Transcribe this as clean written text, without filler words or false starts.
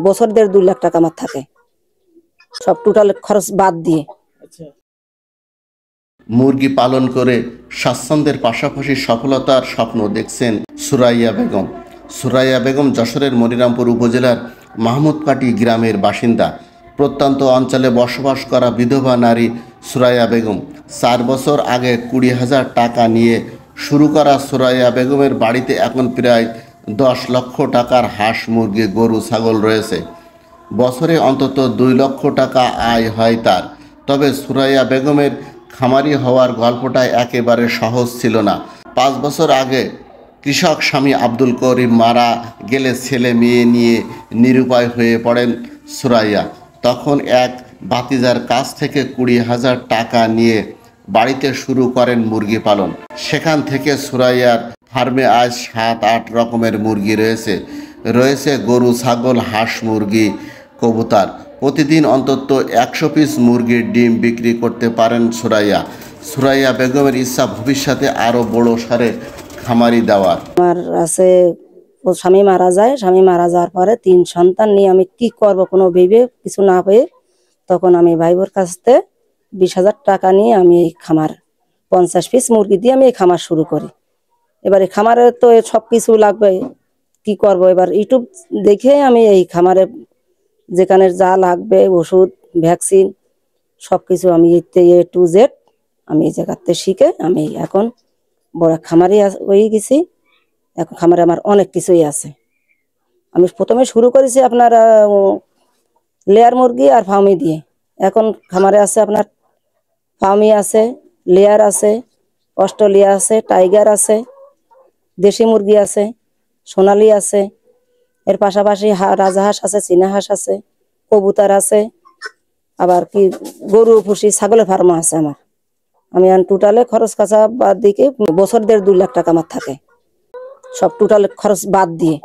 বছর 1.5-2 লাখ টাকা আমার থাকে, সব টোটাল খরচ বাদ দিয়ে। মুরগি পালন করে স্বাচ্ছন্দ্যের পাশাপাশি সফলতার স্বপ্ন দেখছেন সুরাইয়া বেগম। সুরাইয়া বেগম যশোরের মনিরামপুর উপজেলার মাহমুদকাটি গ্রামের বাসিন্দা। প্রত্যন্ত অঞ্চলে বসবাস করা বিধবা নারী সুরাইয়া বেগম 4 বছর আগে 20,000 টাকা নিয়ে শুরু করা সুরাইয়া বেগমের বাড়িতে এখন প্রায় 10 লক্ষ টাকার হাঁস, মুরগি, গরু, ছাগল রয়েছে। বছরে অন্তত 2 লক্ষ টাকা আয় হয় তার। তবে সুরাইয়া বেগমের খামারি হওয়ার গল্পটা একেবারে সহজ ছিল না। 5 বছর আগে কৃষক স্বামী আব্দুল করিম মারা গেলে ছেলে মেয়ে নিয়ে নিরুপায় হয়ে পড়েন সুরাইয়া। তখন এক ভাতিজার কাছ থেকে 20,000 টাকা নিয়ে বাড়িতে শুরু করেন মুরগি পালন। সেখান থেকে সুরাইয়ার ফার্মে আজ 7-8 রকমের মুরগি রয়েছে গরু, ছাগল, হাঁস, মুরগি, কবুতর। প্রতিদিন অন্তত 100 পিস মুরগির ডিম বিক্রি করতে পারেন সুরাইয়া। সুরাইয়া বেগমের ইচ্ছা ভবিষ্যতে আরও বড় সারে খামারি দেওয়ার। আমার আছে, ও স্বামী মারা যায়, স্বামী মারা যাওয়ার পরে 3 সন্তান নিয়ে আমি কি করব কোনো ভেবে কিছু না পেয়ে তখন আমি ভাইবোর কাছ থেকে 20,000 টাকা নিয়ে আমি এই খামার 50 পিস মুরগি দিয়ে আমি এই খামার শুরু করি। এবারে খামারে তো সব কিছু লাগবে, কি করব, এবার ইউটিউব দেখে আমি এই খামারে যেখানে যা লাগবে ওষুধ, ভ্যাকসিন সব কিছু আমি A to Z আমি এই জায়গাতে শিখে আমি এখন বড় খামারি হয়ে গেছি। এখন খামারে আমার অনেক কিছুই আছে। আমি প্রথমে শুরু করেছি আপনার লেয়ার মুরগি আর ফার্মি দিয়ে। এখন খামারে আছে আপনার ফার্মি আছে, লেয়ার আছে, অস্ট্রেলিয়া আছে, টাইগার আছে, দেশি মুরগি আছে, সোনালি আছে, এর পাশাপাশি রাজাহাঁস আছে, চীনা হাঁস আছে, কবুতর আছে, আবার কি গরু পুষি, ছাগলের ফার্ম আছে আমার। আমি টোটালে খরচ কাছা বাদ দিয়ে বছর 1.5-2 লাখ টাকা আমার থাকে, সব টোটাল খরচ বাদ দিয়ে।